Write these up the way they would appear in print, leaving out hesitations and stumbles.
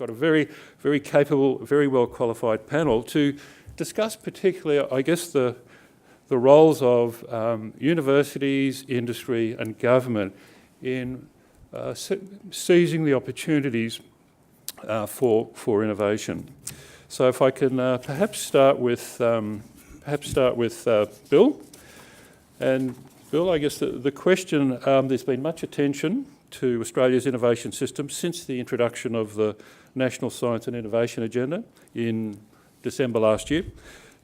got a very, very capable, very well qualified panel to discuss particularly, I guess, the roles of universities, industry and government in seizing the opportunities for innovation. So if I can perhaps start with Bill. And Bill, I guess the question, there's been much attention to Australia's innovation system since the introduction of the National Science and Innovation Agenda in December last year,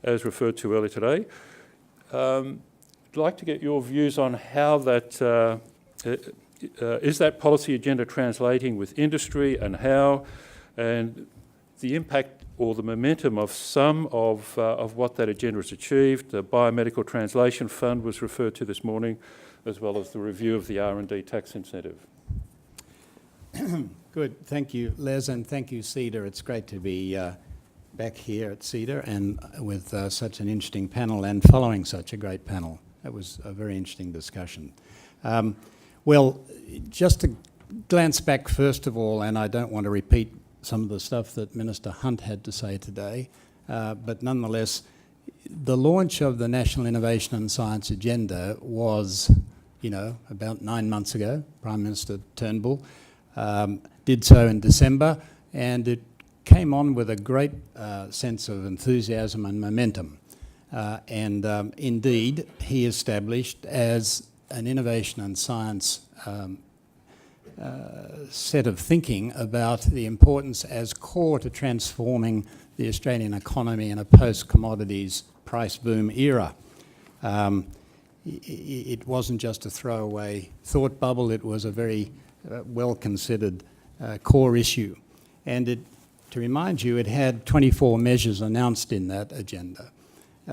as referred to earlier today. I'd like to get your views on how that, is that policy agenda translating with industry and how, and the impact or the momentum of some of what that agenda has achieved. The Biomedical Translation Fund was referred to this morning, as well as the review of the R&D tax incentive. Good, thank you, Les, and thank you, CEDA. It's great to be back here at CEDA and with such an interesting panel and following such a great panel. That was a very interesting discussion. Well, just to glance back first of all, and I don't want to repeat some of the stuff that Minister Hunt had to say today, but nonetheless, the launch of the National Innovation and Science Agenda was, about 9 months ago. Prime Minister Turnbull did so in December, and it came on with a great sense of enthusiasm and momentum. Indeed, he established as an innovation and science set of thinking about the importance as core to transforming the Australian economy in a post-commodities price boom era. It wasn't just a throwaway thought bubble, it was a very well-considered core issue. And to remind you, it had 24 measures announced in that agenda.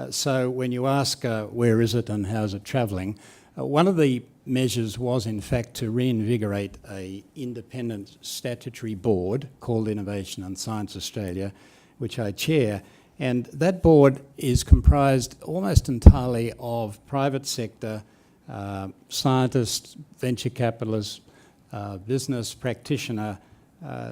So when you ask where is it and how's it travelling, one of the measures was in fact to reinvigorate an independent statutory board called Innovation and Science Australia, which I chair, and that board is comprised almost entirely of private sector scientists, venture capitalists, business practitioner,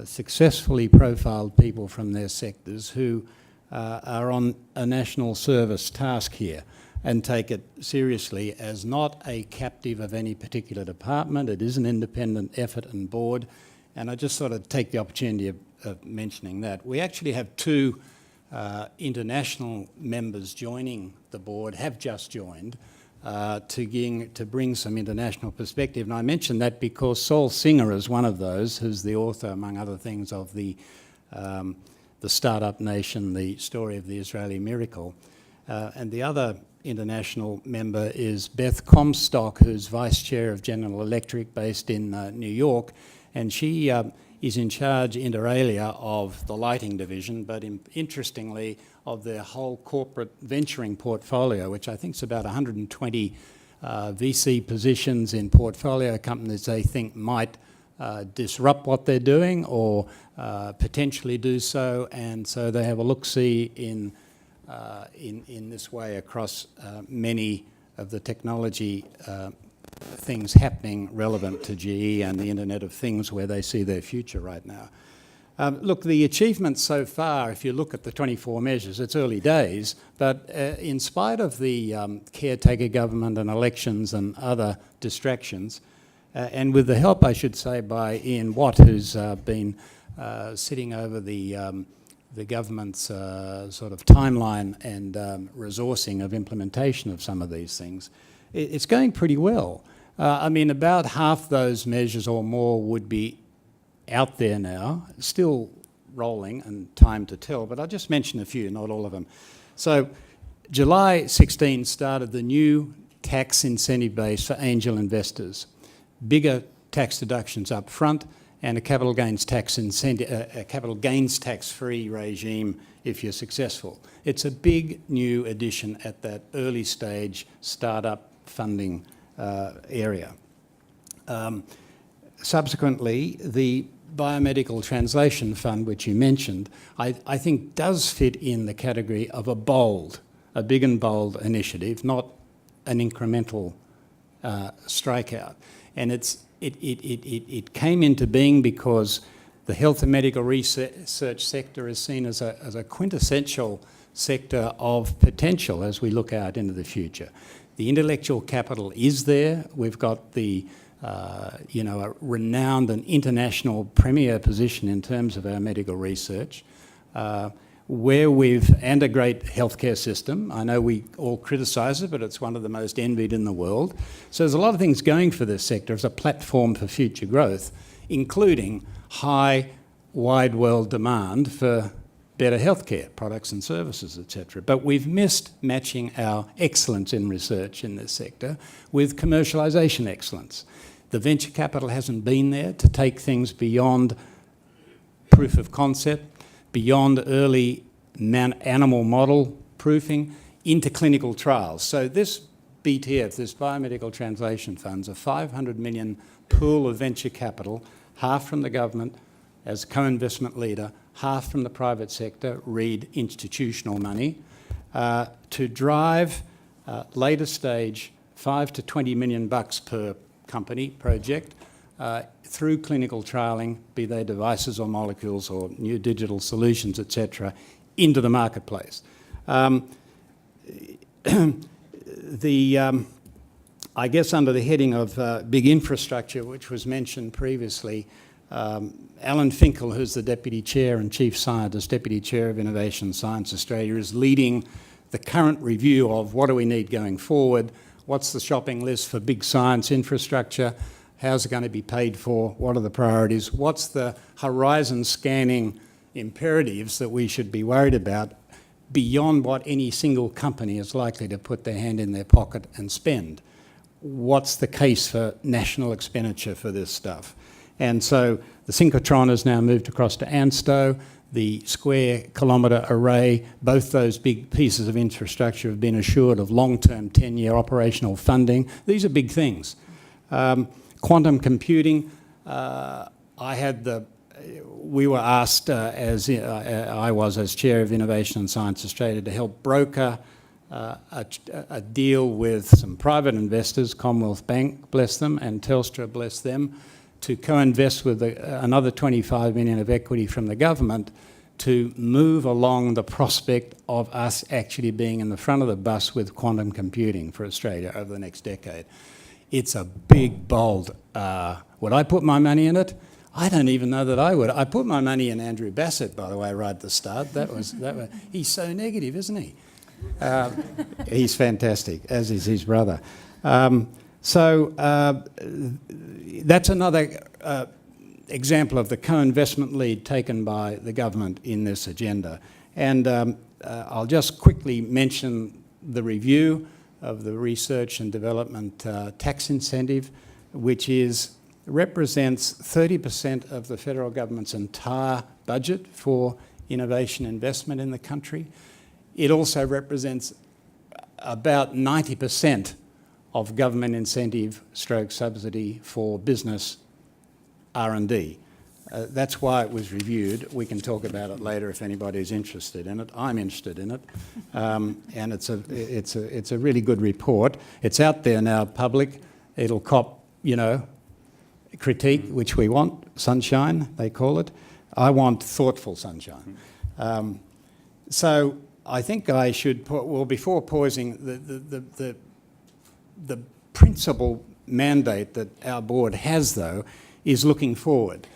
successfully profiled people from their sectors who are on a national service task here and take it seriously as not a captive of any particular department. It is an independent effort and board, and I just sort of take the opportunity of mentioning that. We actually have two international members joining the board, have just joined, to bring some international perspective. And I mention that because Saul Singer is one of those, who's the author, among other things, of the Startup Nation, the story of the Israeli miracle. And the other international member is Beth Comstock, who's Vice Chair of General Electric based in New York, and she is in charge, inter alia, of the lighting division, but interestingly, of their whole corporate venturing portfolio, which I think is about 120 VC positions in portfolio companies they think might disrupt what they're doing or potentially do so, and so they have a look-see in this way across many of the technology things happening relevant to GE and the Internet of Things, where they see their future right now. Look, the achievements so far, if you look at the 24 measures, it's early days, but in spite of the caretaker government and elections and other distractions, and with the help, I should say, by Ian Watt, who's been sitting over the government's sort of timeline and resourcing of implementation of some of these things, it's going pretty well. I mean, about half those measures or more would be out there now, still rolling and time to tell, but I'll just mention a few, not all of them. So July 16 started the new tax incentive base for angel investors, bigger tax deductions up front, and a capital gains tax incentive, a capital gains tax-free regime if you're successful. It's a big new addition at that early stage startup funding area. Subsequently, the Biomedical Translation Fund, which you mentioned, I think does fit in the category of a big and bold initiative, not an incremental strikeout. And it came into being because the health and medical research sector is seen as a quintessential sector of potential as we look out into the future. The intellectual capital is there. We've got the, a renowned and international premier position in terms of our medical research, and a great healthcare system. I know we all criticise it, but it's one of the most envied in the world. So there's a lot of things going for this sector as a platform for future growth, including high, wide world demand for better healthcare products and services, etc. But we've missed matching our excellence in research in this sector with commercialisation excellence. The venture capital hasn't been there to take things beyond proof of concept, beyond early animal model proofing, into clinical trials. So this BTF, this Biomedical Translation Funds, a 500 million pool of venture capital, half from the government as co-investment leader, half from the private sector, read institutional money, to drive later stage $5 to $20 million per company project through clinical trialling, be they devices or molecules or new digital solutions, etc., into the marketplace. I guess under the heading of big infrastructure, which was mentioned previously, Alan Finkel, who's the Deputy Chair and Chief Scientist, Deputy Chair of Innovation Science Australia, is leading the current review of what do we need going forward, what's the shopping list for big science infrastructure, how's it going to be paid for, what are the priorities, what's the horizon scanning imperatives that we should be worried about beyond what any single company is likely to put their hand in their pocket and spend. What's the case for national expenditure for this stuff? And so the synchrotron has now moved across to ANSTO, the square kilometre array, both those big pieces of infrastructure have been assured of long-term 10-year operational funding. These are big things. Quantum computing, we were asked, I was as Chair of Innovation and Science Australia, to help broker a deal with some private investors, Commonwealth Bank, bless them, and Telstra, bless them, to co-invest with another 25 million of equity from the government to move along the prospect of us actually being in the front of the bus with quantum computing for Australia over the next decade. It's a big, bold, would I put my money in it? I don't even know that I would. I put my money in Andrew Bassett, by the way, right at the start. He's so negative, isn't he? He's fantastic, as is his brother. That's another example of the co-investment lead taken by the government in this agenda. And I'll just quickly mention the review of the research and development tax incentive, which represents 30% of the federal government's entire budget for innovation investment in the country. It also represents about 90% of government incentive stroke subsidy for business R&D. That's why it was reviewed. We can talk about it later if anybody's interested in it. I'm interested in it. And it's a really good report. It's out there now, public. It'll cop, critique, which we want, sunshine, they call it. I want thoughtful sunshine. So I think I should before pausing, the principal mandate that our board has, though, is looking forward.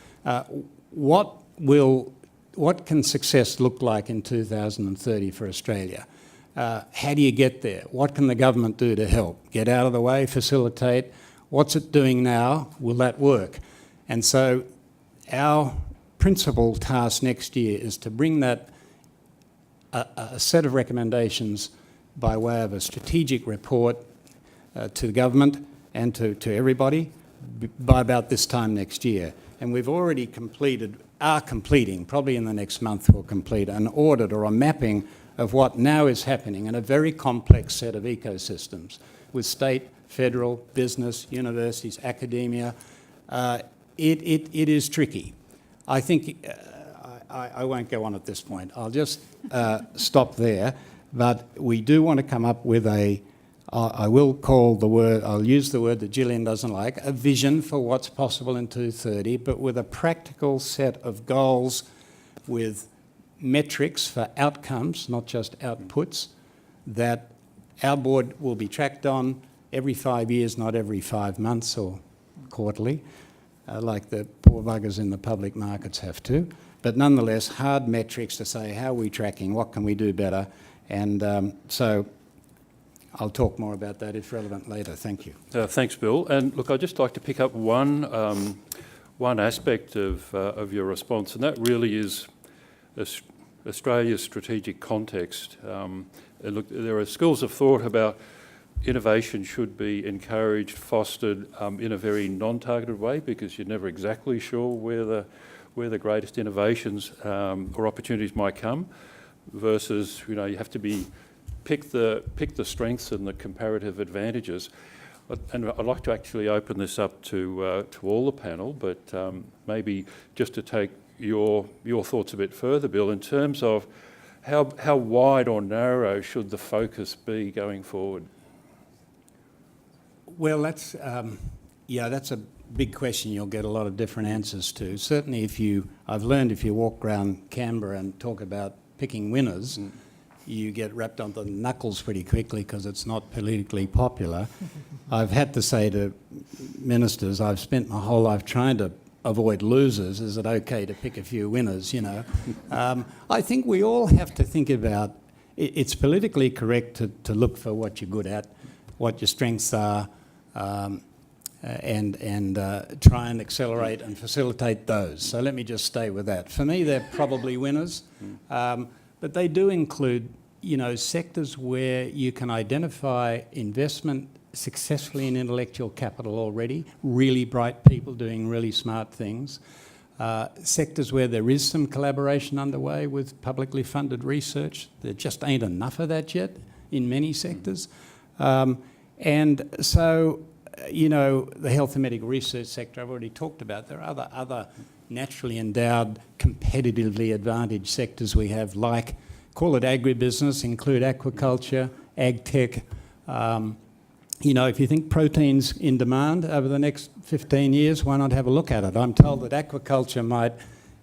What can success look like in 2030 for Australia? How do you get there? What can the government do to help? Get out of the way, facilitate. What's it doing now? Will that work? And so our principal task next year is to bring that a set of recommendations by way of a strategic report to the government and to everybody by about this time next year. And we've already are completing, probably in the next month we'll complete, an audit or a mapping of what now is happening in a very complex set of ecosystems with state, federal, business, universities, academia. It is tricky. I think, I won't go on at this point. I'll just stop there. But we do want to come up with a I will call the word, I'll use the word that Gillian doesn't like, a vision for what's possible in 2030, but with a practical set of goals with metrics for outcomes, not just outputs, that our board will be tracked on every 5 years, not every 5 months or quarterly, like the poor buggers in the public markets have to. But nonetheless, hard metrics to say, how are we tracking, what can we do better? And so I'll talk more about that if relevant later. Thank you. Thanks, Bill. And look, I'd just like to pick up one aspect of your response, and that really is Australia's strategic context. Look, there are schools of thought about innovation should be encouraged, fostered in a very non-targeted way, because you're never exactly sure where the greatest innovations or opportunities might come, versus you have to pick the strengths and the comparative advantages. And I'd like to actually open this up to all the panel, but maybe just to take your thoughts a bit further, Bill, in terms of how wide or narrow should the focus be going forward? Well, that's a big question you'll get a lot of different answers to. Certainly I've learned if you walk around Canberra and talk about picking winners, you get wrapped on the knuckles pretty quickly because it's not politically popular. I've had to say to ministers, I've spent my whole life trying to avoid losers. Is it okay to pick a few winners, I think we all have to think about, it's politically correct to look for what you're good at, what your strengths are, and try and accelerate and facilitate those. So let me just stay with that. For me, they're probably winners, but they do include, sectors where you can identify investment successfully in intellectual capital already, really bright people doing really smart things. Sectors where there is some collaboration underway with publicly funded research. There just ain't enough of that yet in many sectors. And so, the health and medical research sector I've already talked about. There are other naturally endowed, competitively advantaged sectors we have, like, call it agribusiness, include aquaculture, ag tech. If you think protein's in demand over the next 15 years, why not have a look at it? I'm told that aquaculture might,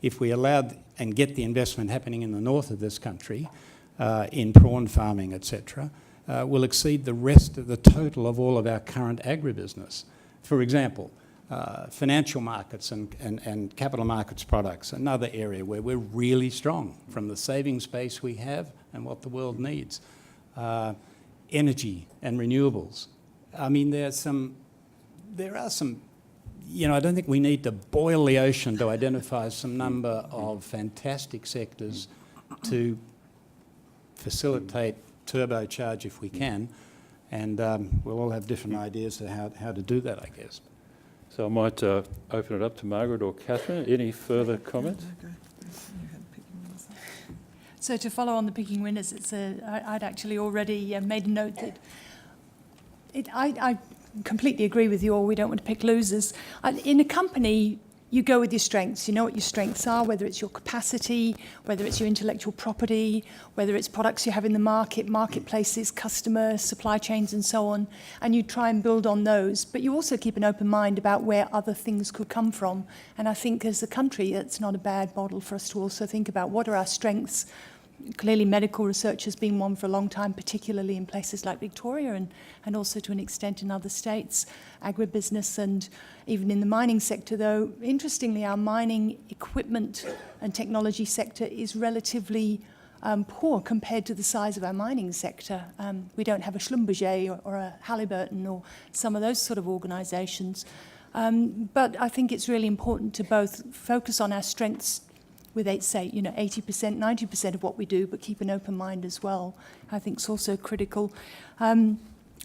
if we allowed and get the investment happening in the north of this country, in prawn farming, etc., will exceed the rest of the total of all of our current agribusiness. For example, financial markets and capital markets products, another area where we're really strong from the savings base we have and what the world needs. Energy and renewables. I mean, there are some, I don't think we need to boil the ocean to identify some number of fantastic sectors to facilitate, turbocharge if we can, and we'll all have different ideas of how to do that, I guess. So I might open it up to Margaret or Catherine. Any further comments? So to follow on the picking winners, I'd actually already made a note that I completely agree with you all. We don't want to pick losers. In a company, you go with your strengths. You know what your strengths are, whether it's your capacity, whether it's your intellectual property, whether it's products you have in the market, marketplaces, customers, supply chains, and so on. And you try and build on those. But you also keep an open mind about where other things could come from. And I think as a country, it's not a bad model for us to also think about what are our strengths. Clearly, medical research has been one for a long time, particularly in places like Victoria and also to an extent in other states, agribusiness, and even in the mining sector, though, interestingly, our mining equipment and technology sector is relatively poor compared to the size of our mining sector. We don't have a Schlumberger or a Halliburton or some of those sort of organisations. But I think it's really important to both focus on our strengths with, say, 80%, 90% of what we do, but keep an open mind as well. I think it's also critical. And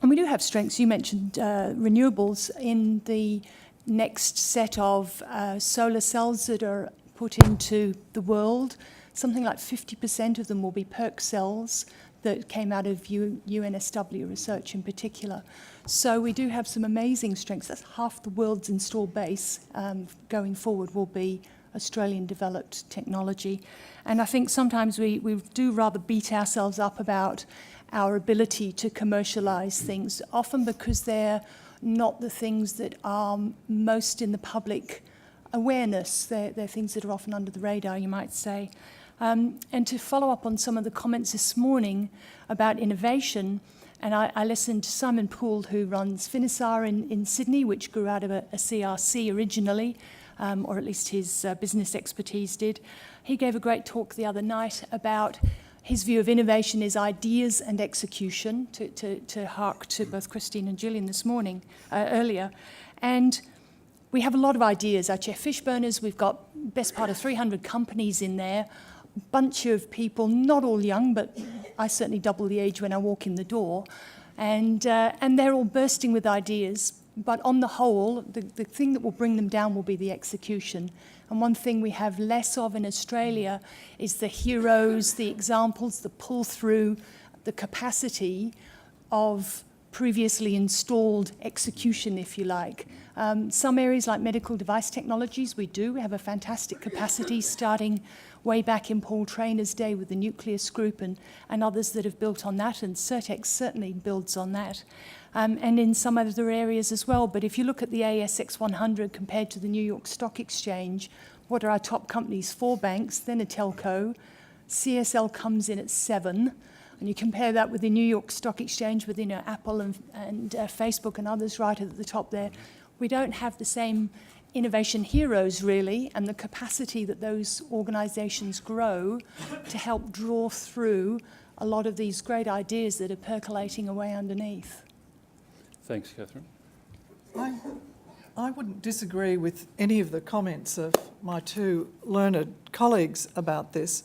we do have strengths. You mentioned renewables. In the next set of solar cells that are put into the world, something like 50% of them will be PERC cells that came out of UNSW research in particular. So we do have some amazing strengths. That's half the world's installed base going forward will be Australian-developed technology. And I think sometimes we do rather beat ourselves up about our ability to commercialise things, often because they're not the things that are most in the public awareness. They're things that are often under the radar, you might say. And to follow up on some of the comments this morning about innovation, and I listened to Simon Poole, who runs Finisar in Sydney, which grew out of a CRC originally, or at least his business expertise did. He gave a great talk the other night about his view of innovation is ideas and execution, to hark to both Christine and Gillian this morning, earlier. And we have a lot of ideas. Our Chair Fishburners, we've got best part of 300 companies in there, a bunch of people, not all young, but I certainly double the age when I walk in the door. And they're all bursting with ideas. But on the whole, the thing that will bring them down will be the execution. And one thing we have less of in Australia is the heroes, the examples, the pull-through, the capacity of previously installed execution, if you like. Some areas like medical device technologies, we do. We have a fantastic capacity starting way back in Paul Trainor's day with the Nucleus Group and others that have built on that, and Certex certainly builds on that. And in some other areas as well. But if you look at the ASX 100 compared to the New York Stock Exchange, what are our top companies? 4 banks, then a telco. CSL comes in at 7. And you compare that with the New York Stock Exchange with, Apple and Facebook and others right at the top there. We don't have the same innovation heroes, really, and the capacity that those organisations grow to help draw through a lot of these great ideas that are percolating away underneath. Thanks, Catherine. I wouldn't disagree with any of the comments of my 2 learned colleagues about this.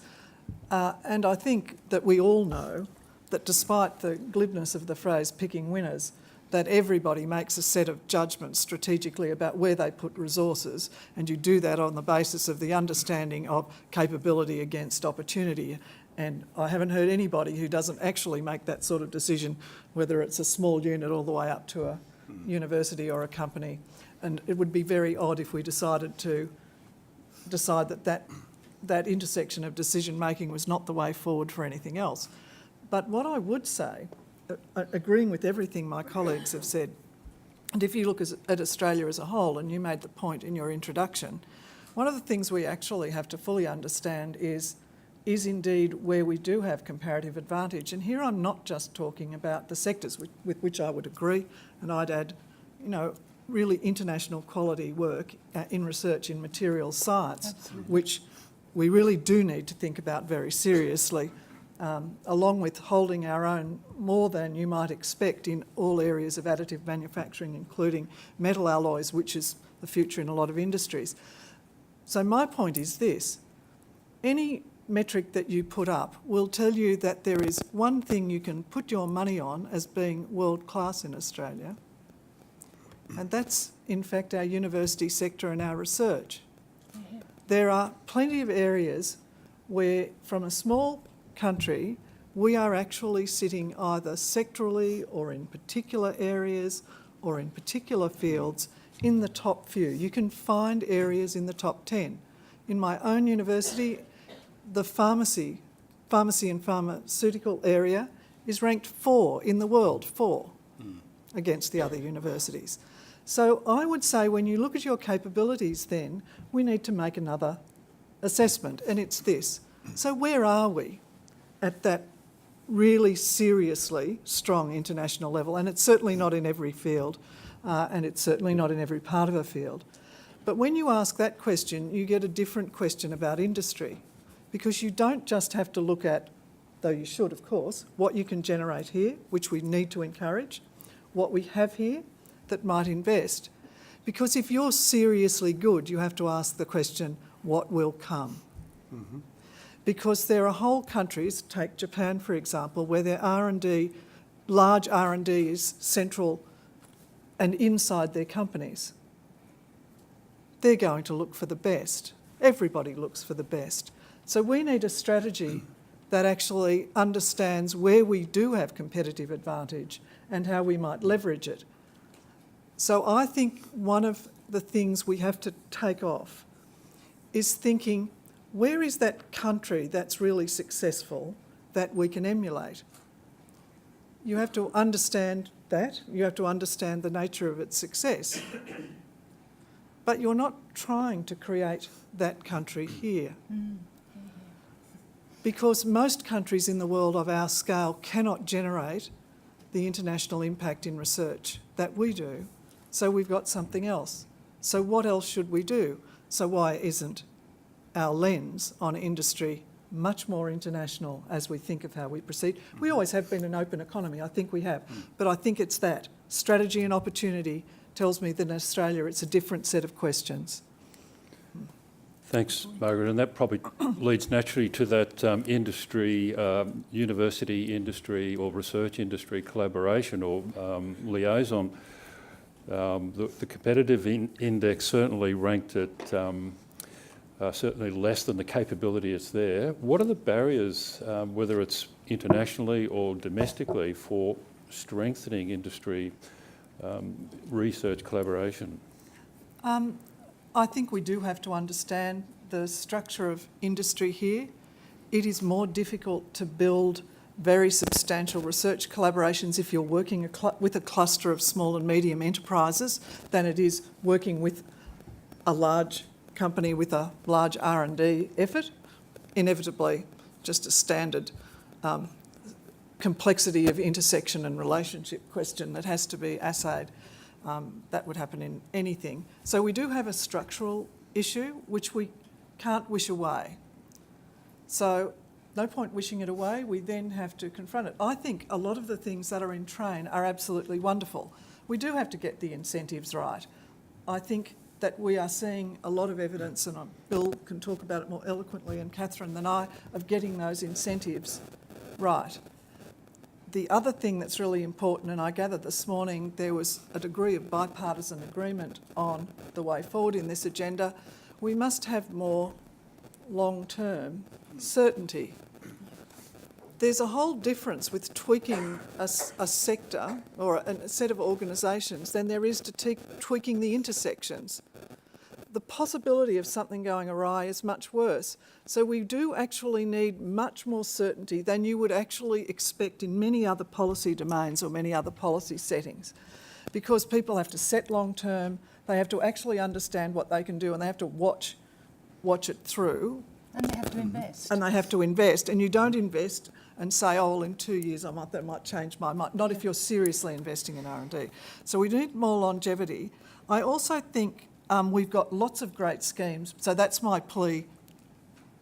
And I think that we all know that despite the glibness of the phrase picking winners, that everybody makes a set of judgments strategically about where they put resources, and you do that on the basis of the understanding of capability against opportunity. And I haven't heard anybody who doesn't actually make that sort of decision, whether it's a small unit all the way up to a university or a company. And it would be very odd if we decided to decide that intersection of decision making was not the way forward for anything else. But what I would say, agreeing with everything my colleagues have said, and if you look at Australia as a whole, and you made the point in your introduction, one of the things we actually have to fully understand is indeed where we do have comparative advantage. And here I'm not just talking about the sectors with which I would agree, and I'd add, really international quality work in research in materials science, absolutely, which we really do need to think about very seriously, along with holding our own more than you might expect in all areas of additive manufacturing, including metal alloys, which is the future in a lot of industries. So my point is this: any metric that you put up will tell you that there is one thing you can put your money on as being world-class in Australia, and that's, in fact, our university sector and our research. There are plenty of areas where, from a small country, we are actually sitting either sectorally or in particular areas or in particular fields in the top few. You can find areas in the top 10. In my own university, the pharmacy and pharmaceutical area is ranked 4 in the world, 4, against the other universities. So I would say when you look at your capabilities then, we need to make another assessment, and it's this. So where are we at that really seriously strong international level? And it's certainly not in every field, and it's certainly not in every part of a field. But when you ask that question, you get a different question about industry, because you don't just have to look at, though you should of course, what you can generate here, which we need to encourage, what we have here that might invest. Because if you're seriously good, you have to ask the question, what will come? Mm-hmm. Because there are whole countries, take Japan for example, where their R&D, large R&D is central and inside their companies. They're going to look for the best. Everybody looks for the best. So we need a strategy that actually understands where we do have competitive advantage and how we might leverage it. So I think one of the things we have to take off is thinking, where is that country that's really successful that we can emulate? You have to understand that. You have to understand the nature of its success. But you're not trying to create that country here. Because most countries in the world of our scale cannot generate the international impact in research that we do. So we've got something else. So what else should we do? So why isn't our lens on industry much more international as we think of how we proceed? We always have been an open economy, I think we have. But I think it's that. Strategy and opportunity tells me that in Australia it's a different set of questions. Thanks, Margaret. And that probably leads naturally to that industry, university industry or research industry collaboration or liaison. The competitive index certainly ranked it certainly less than the capability it's there. What are the barriers, whether it's internationally or domestically, for strengthening industry research collaboration? I think we do have to understand the structure of industry here. It is more difficult to build very substantial research collaborations if you're working with a cluster of small and medium enterprises than it is working with a large company with a large R&D effort. Inevitably, just a standard complexity of intersection and relationship question that has to be assayed. That would happen in anything. So we do have a structural issue which we can't wish away. So no point wishing it away, we then have to confront it. I think a lot of the things that are in train are absolutely wonderful. We do have to get the incentives right. I think that we are seeing a lot of evidence, and Bill can talk about it more eloquently and Catherine than I, of getting those incentives right. The other thing that's really important, and I gather this morning there was a degree of bipartisan agreement on the way forward in this agenda, we must have more long-term certainty. There's a whole difference with tweaking a sector or a set of organisations than there is to tweaking the intersections. The possibility of something going awry is much worse. So we do actually need much more certainty than you would actually expect in many other policy domains or many other policy settings, because people have to set long term, they have to actually understand what they can do, and they have to watch it through. And they have to invest. And they have to invest. And you don't invest and say, oh, well, in 2 years that might change my mind. Not if you're seriously investing in R&D. So we need more longevity. I also think we've got lots of great schemes. So that's my plea.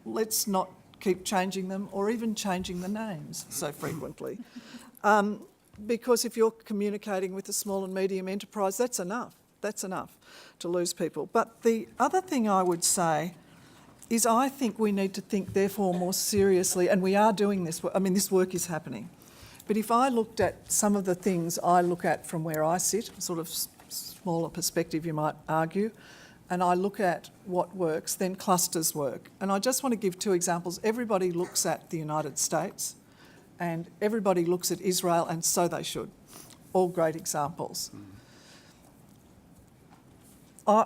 Let's not keep changing them or even changing the names so frequently. Because if you're communicating with a small and medium enterprise, that's enough. That's enough to lose people. But the other thing I would say is I think we need to think, therefore, more seriously, and we are doing this. I mean, this work is happening. But if I looked at some of the things I look at from where I sit, sort of smaller perspective, you might argue, and I look at what works, then clusters work. And I just want to give two examples. Everybody looks at the United States, and everybody looks at Israel, and so they should. All great examples.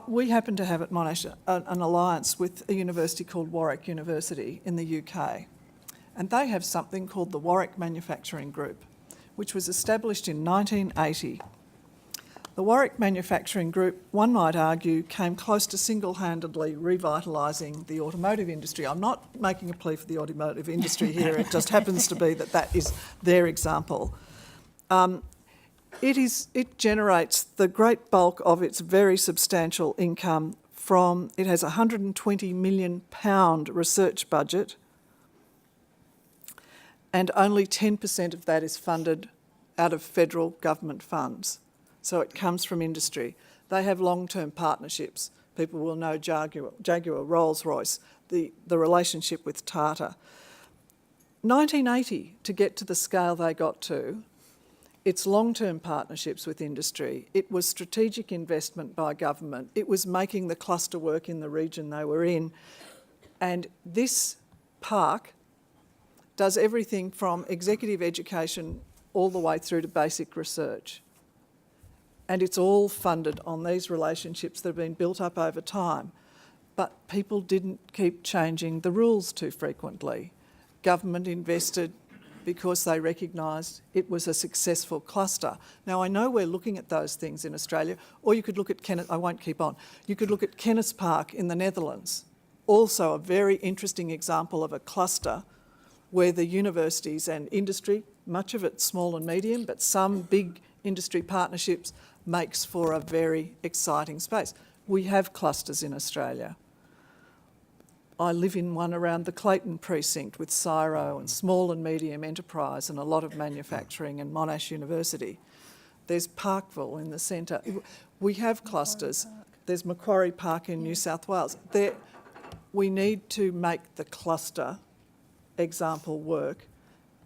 We happen to have at Monash an alliance with a university called Warwick University in the UK. And they have something called the Warwick Manufacturing Group, which was established in 1980. The Warwick Manufacturing Group, one might argue, came close to single-handedly revitalising the automotive industry. I'm not making a plea for the automotive industry here, it just happens to be that is their example. It generates the great bulk of its very substantial income from, it has a £120 million research budget, and only 10% of that is funded out of federal government funds. So it comes from industry. They have long-term partnerships. People will know Jaguar, Rolls-Royce, the relationship with Tata. 1980, to get to the scale they got to, it's long-term partnerships with industry. It was strategic investment by government. It was making the cluster work in the region they were in. And this park does everything from executive education all the way through to basic research. And it's all funded on these relationships that have been built up over time. But people didn't keep changing the rules too frequently. Government invested because they recognised it was a successful cluster. Now, I know we're looking at those things in Australia, or you could look at I won't keep on. You could look at Kennispark in the Netherlands, also a very interesting example of a cluster where the universities and industry, much of it small and medium, but some big industry partnerships, makes for a very exciting space. We have clusters in Australia. I live in one around the Clayton precinct with CSIRO and small and medium enterprise and a lot of manufacturing and Monash University. There's Parkville in the centre. We have clusters. There's Macquarie Park in New South Wales. We need to make the cluster example work,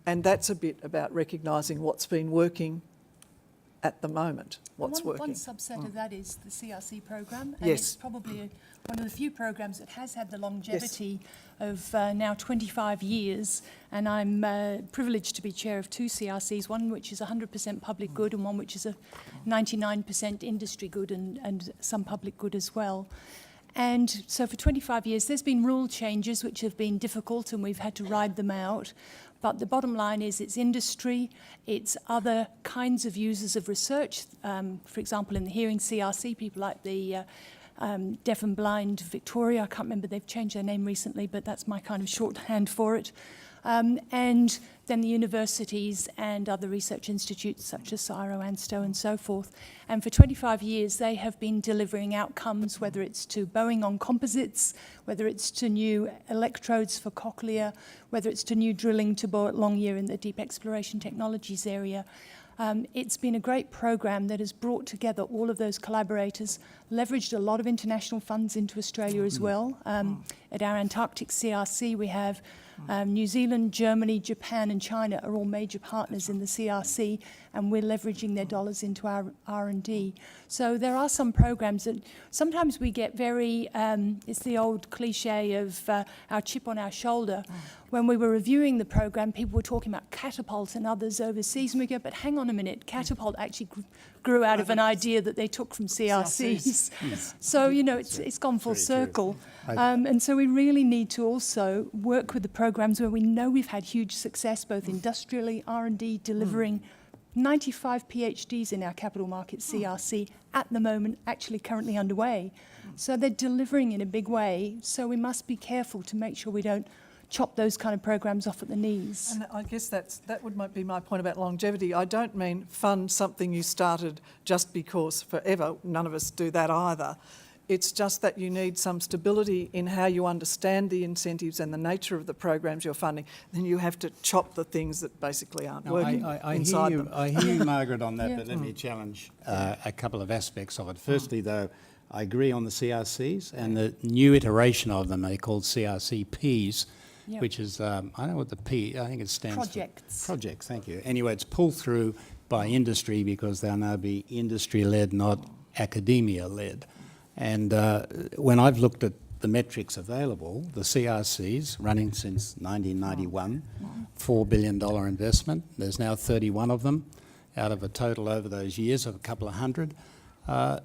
and that's a bit about recognising what's been working at the moment, what's working. One subset of that is the CRC program, and Yes. it's probably one of the few programs that has had the longevity of now 25 years, and I'm privileged to be chair of two CRCs, one which is 100% public good and one which is a 99% industry good and some public good as well. And so for 25 years, there's been rule changes which have been difficult and we've had to ride them out. But the bottom line is it's industry, it's other kinds of users of research. For example, in the hearing CRC, people like the Deaf and Blind Victoria, I can't remember, they've changed their name recently, but that's my kind of shorthand for it. And then the universities and other research institutes such as CSIRO, ANSTO and so forth. And for 25 years, they have been delivering outcomes, whether it's to Boeing on composites, whether it's to new electrodes for cochlea, whether it's to new drilling to Boart Longyear in the deep exploration technologies area. It's been a great program that has brought together all of those collaborators, leveraged a lot of international funds into Australia as well. At our Antarctic CRC, we have New Zealand, Germany, Japan and China are all major partners in the CRC, and we're leveraging their dollars into our R&D. So there are some programs that sometimes we get very, it's the old cliche of our chip on our shoulder. When we were reviewing the program, people were talking about Catapult and others overseas, and we go, but hang on a minute, Catapult actually grew out of an idea that they took from CRCs. So, you know, it's gone full circle. And so we really need to also work with the programs where we know we've had huge success, both industrially, R&D, delivering 95 PhDs in our capital market CRC at the moment, actually currently underway. So they're delivering in a big way. So we must be careful to make sure we don't chop those kind of programs off at the knees. And I guess that would be my point about longevity. I don't mean fund something you started just because forever. None of us do that either. It's just that you need some stability in how you understand the incentives and the nature of the programs you're funding. Then you have to chop the things that basically aren't working inside them. I hear you, Margaret, on that, but let me challenge a couple of aspects of it. Firstly, though, I agree on the CRCs, and the new iteration of them are called CRCPs, which is, I don't know what the P, I think it stands Projects. for. Projects, thank you. Anyway, it's pulled through by industry because they'll now be industry-led, not academia-led. And when I've looked at the metrics available, the CRCs running since 1991, $4 billion investment, there's now 31 of them out of a total over those years of a couple of hundred.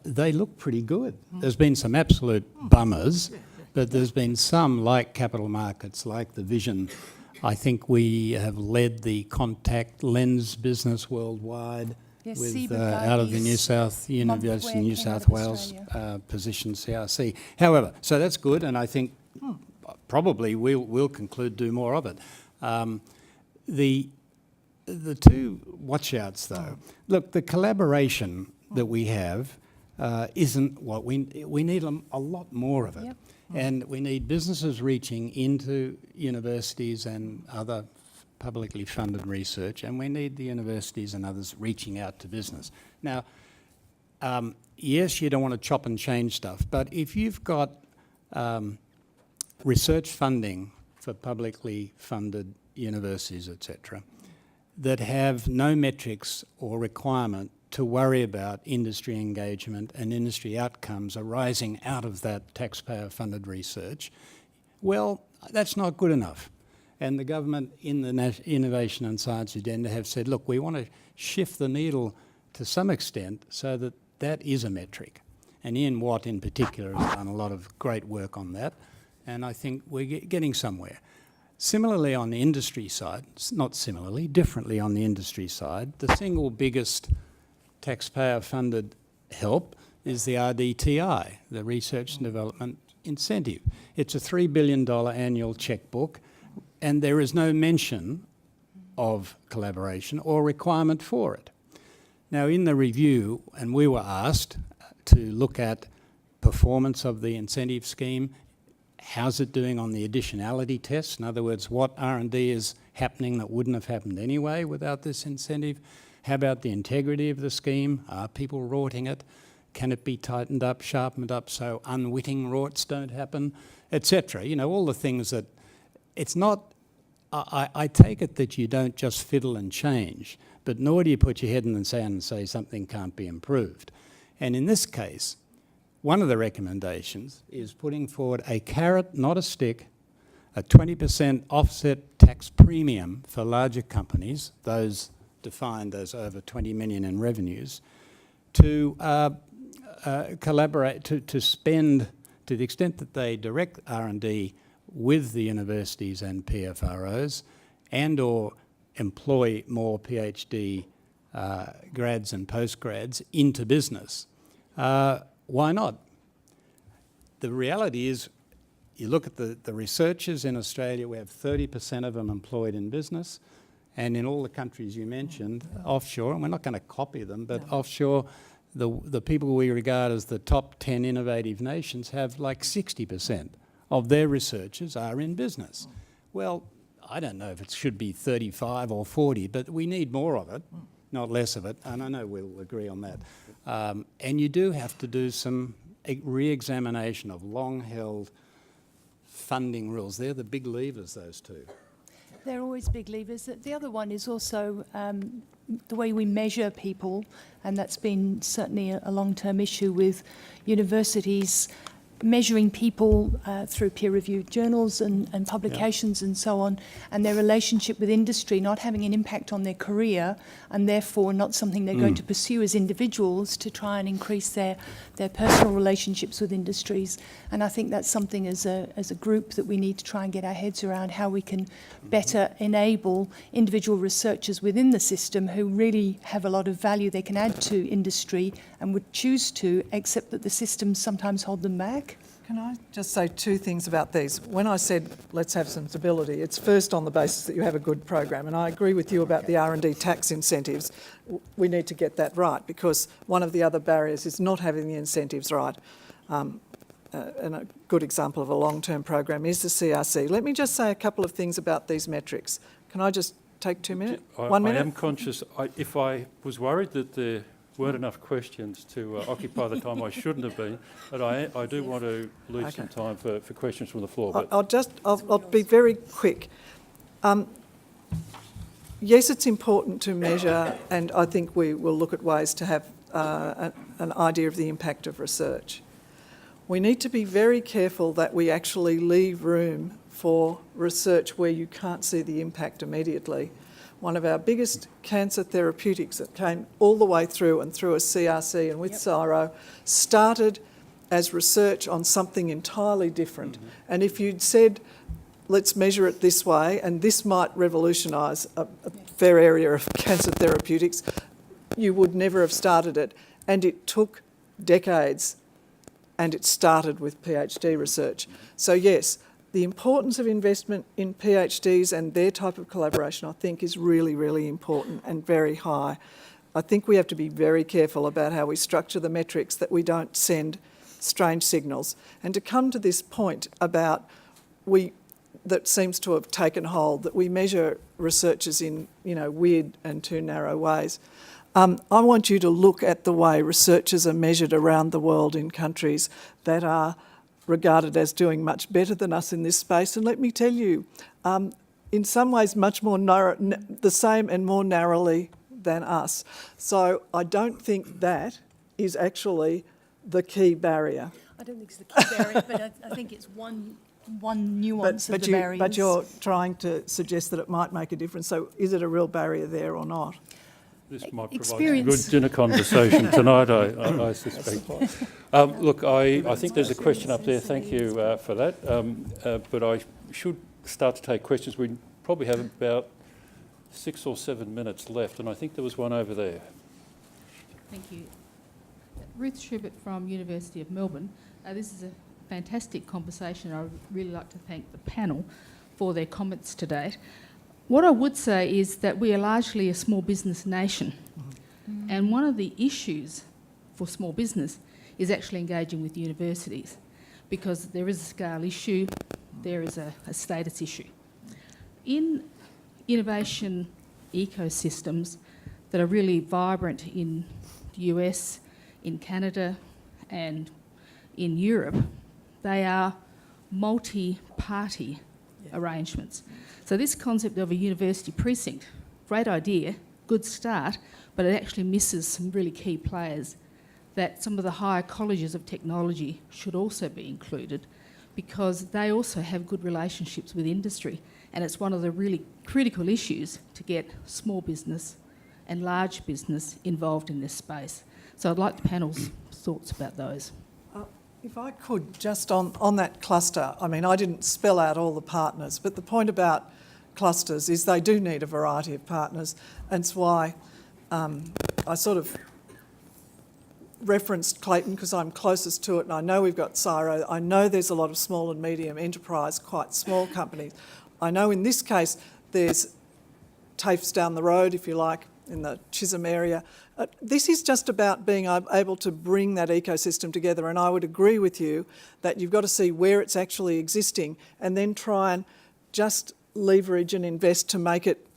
They look pretty good. There's been some absolute bummers, but there's been some, like capital markets, like the Vision. I think we have led the contact lens business worldwide. Yes, with CEDA out of the University of New South Wales position CRC. However, so that's good, and I think probably we'll conclude do more of it. The two watch-outs, though. Look, the collaboration that we have isn't what we need a lot more of it. Yep. And we need businesses reaching into universities and other publicly funded research, and we need the universities and others reaching out to business. Now, yes, you don't want to chop and change stuff, but if you've got research funding for publicly funded universities, etc., that have no metrics or requirement to worry about industry engagement and industry outcomes arising out of that taxpayer-funded research, well, that's not good enough. And the government in the Innovation and Science Agenda have said, look, we want to shift the needle to some extent so that that is a metric. And Ian Watt in particular has done a lot of great work on that, and I think we're getting somewhere. Similarly on the industry side, not similarly, differently on the industry side, the single biggest taxpayer-funded help is the RDTI, the Research and Development Incentive. It's a $3 billion annual checkbook, and there is no mention of collaboration or requirement for it. Now, in the review, and we were asked to look at performance of the incentive scheme, how's it doing on the additionality test? In other words, what R&D is happening that wouldn't have happened anyway without this incentive? How about the integrity of the scheme? Are people rorting it? Can it be tightened up, sharpened up so unwitting rorts don't happen, etc.? You know, all the things that it's not. I take it that you don't just fiddle and change, but nor do you put your head in the sand and say something can't be improved. And in this case, one of the recommendations is putting forward a carrot, not a stick, a 20% offset tax premium for larger companies, those defined as over 20 million in revenues, to collaborate, to spend, to the extent that they direct R&D with the universities and PFROs, and or employ more PhD grads and postgrads into business. Why not? The reality is, you look at the researchers in Australia, we have 30% of them employed in business, and in all the countries you mentioned, offshore, and we're not going to copy them, but offshore, the people we regard as the top 10 innovative nations have like 60% of their researchers are in business. Well, I don't know if it should be 35 or 40, but we need more of it, not less of it, and I know we'll agree on that. And you do have to do some re-examination of long-held funding rules. They're the big levers, those two. They're always big levers. The other one is also the way we measure people, and that's been certainly a long-term issue with universities measuring people through peer-reviewed journals and publications and so on, and their relationship with industry not having an impact on their career, and therefore not something they're going to pursue as individuals to try and increase their personal relationships with industries. And I think that's something as a group that we need to try and get our heads around, how we can better enable individual researchers within the system who really have a lot of value they can add to industry and would choose to, except that the systems sometimes hold them back. Can I just say two things about these? When I said let's have some stability, it's first on the basis that you have a good program, and I agree with you about the R&D tax incentives. We need to get that right, because one of the other barriers is not having the incentives right. And a good example of a long-term program is the CRC. Let me just say a couple of things about these metrics. Can I just take 2 minutes? 1 minute? I am conscious, if I was worried that there weren't enough questions to occupy the time I shouldn't have been, but I do want to leave some time for questions from the floor. But I'll be very quick. Yes, it's important to measure, and I think we will look at ways to have an idea of the impact of research. We need to be very careful that we actually leave room for research where you can't see the impact immediately. One of our biggest cancer therapeutics that came all the way through and through a CRC and with CSIRO started as research on something entirely different. And if you'd said, let's measure it this way, and this might revolutionise a fair area of cancer therapeutics, you would never have started it. And it took decades, and it started with PhD research. So yes, the importance of investment in PhDs and their type of collaboration, I think, is really, really important and very high. I think we have to be very careful about how we structure the metrics, that we don't send strange signals. And to come to this point about that seems to have taken hold, that we measure researchers in weird and too narrow ways. I want you to look at the way researchers are measured around the world in countries that are regarded as doing much better than us in this space. And let me tell you, in some ways much more the same and more narrowly than us. So I don't think that is actually the key barrier. I don't think it's the key barrier, but I think it's one nuance of the barriers. But you're trying to suggest that it might make a difference. So is it a real barrier there or not? This might provide a good dinner conversation tonight, I suspect. Look, I think there's a question up there. Thank you for that. But should start to take questions. We probably have about 6 or 7 minutes left, and I think there was one over there. Thank you. Ruth Schubert from University of Melbourne. This is a fantastic conversation. I would really like to thank the panel for their comments to date. What I would say is that we are largely a small business nation, and one of the issues for small business is actually engaging with universities, because there is a scale issue, there is a status issue. In innovation ecosystems that are really vibrant in the US, in Canada and in Europe, they are multi-party arrangements. So this concept of a university precinct, great idea, good start, but it actually misses some really key players that some of the higher colleges of technology should also be included, because they also have good relationships with industry, and it's one of the really critical issues to get small business and large business involved in this space. So I'd like the panel's thoughts about those. If I could, just on that cluster, I mean, I didn't spell out all the partners, but the point about clusters is they do need a variety of partners, and it's why I sort of referenced Clayton because I'm closest to it, and I know we've got CSIRO. I know there's a lot of small and medium enterprise, quite small companies. I know in this case there's TAFEs down the road, if you like, in the Chisholm area. This is just about being able to bring that ecosystem together, and I would agree with you that you've got to see where it's actually existing and then try and just leverage and invest to make it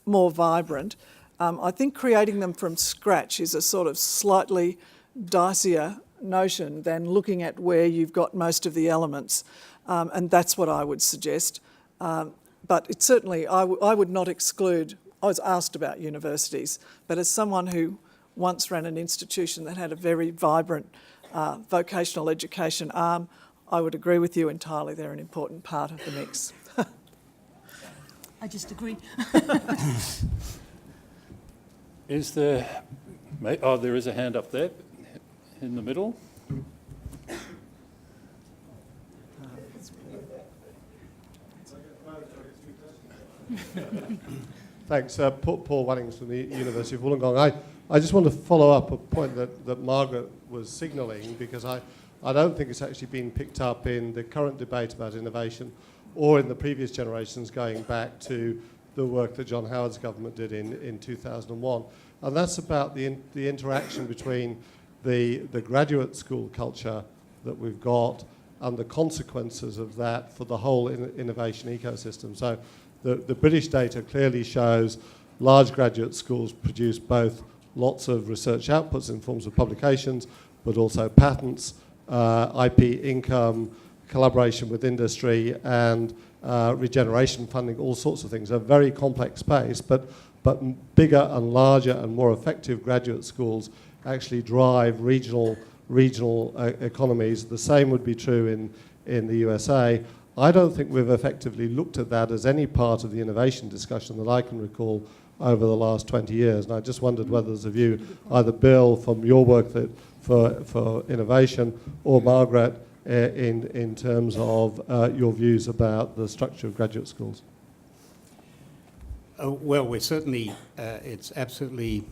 more vibrant. I think creating them from scratch is a sort of slightly dicier notion than looking at where you've got most of the elements, and that's what I would suggest. But it's certainly, I would not exclude. I was asked about universities, but as someone who once ran an institution that had a very vibrant vocational education arm, I would agree with you entirely. They're an important part of the mix. I just agree. Is there... Oh, there is a hand up there in the middle. Thanks. Paul Wannings from the University of Wollongong. I just want to follow up a point that Margaret was signalling, because I don't think it's actually been picked up in the current debate about innovation or in the previous generations going back to the work that John Howard's government did in 2001. And that's about the interaction between the graduate school culture that we've got and the consequences of that for the whole innovation ecosystem. So the British data clearly shows large graduate schools produce both lots of research outputs in forms of publications, but also patents, IP income, collaboration with industry, and regeneration funding, all sorts of things. A very complex space, but bigger and larger and more effective graduate schools actually drive regional economies. The same would be true in the USA. I don't think we've effectively looked at that as any part of the innovation discussion that I can recall over the last 20 years. And I just wondered whether there's a view, either Bill, from your work for innovation, or Margaret, in terms of your views about the structure of graduate schools. Well, we're certainly, it's absolutely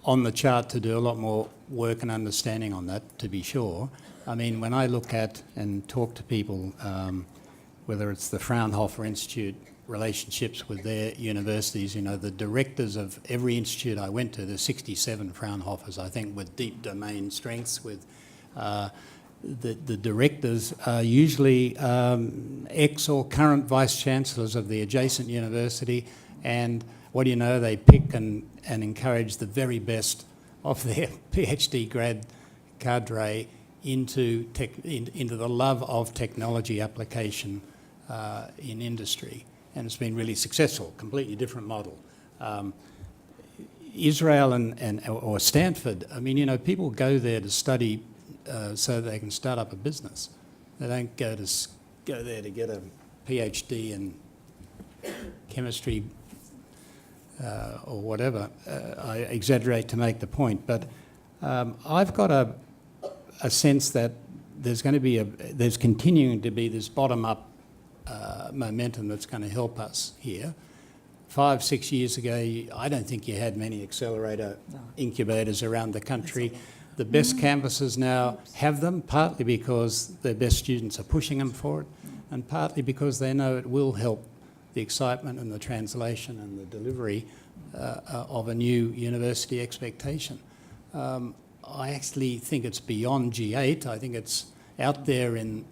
on the chart to do a lot more work and understanding on that, to be sure. I mean, when I look at and talk to people, whether it's the Fraunhofer Institute relationships with their universities, you know, the directors of every institute I went to, there's 67 Fraunhofers, I think, with deep domain strengths, with the directors are usually ex or current vice-chancellors of the adjacent university, and what do you know, they pick and encourage the very best of their PhD grad cadre into the love of technology application in industry, and it's been really successful. Completely different model. Israel or Stanford, I mean, you know, people go there to study so they can start up a business. They don't go there to get a PhD in chemistry or whatever. I exaggerate to make the point, but I've got a sense that there's continuing to be this bottom-up momentum that's going to help us here. 5, 6 years ago, I don't think you had many accelerator incubators around the country. The best campuses now have them, partly because their best students are pushing them for it, and partly because they know it will help the excitement and the translation and the delivery of a new university expectation. I actually think it's beyond G8. I think it's out there in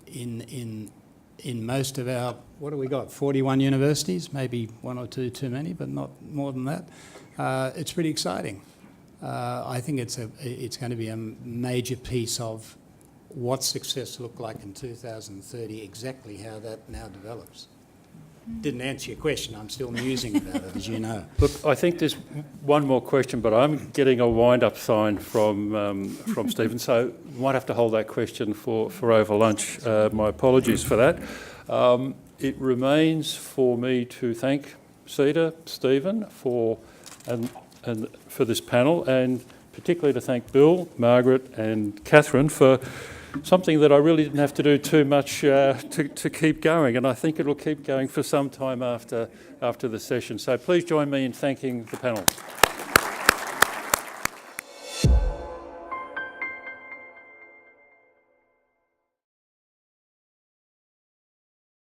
most of our, what do we got, 41 universities, maybe one or two too many, but not more than that. It's pretty exciting. I think it's going to be a major piece of what success look like in 2030, exactly how that now develops. Didn't answer your question. I'm still musing about it, as you know. Look, I think there's one more question, but I'm getting a wind-up sign from Stephen, so we might have to hold that question for over lunch. My apologies for that. It remains for me to thank CEDA, Stephen, for this panel, and particularly to thank Bill, Margaret and Catherine for something that I really didn't have to do too much to keep going, and I think it'll keep going for some time after the session. So please join me in thanking the panel.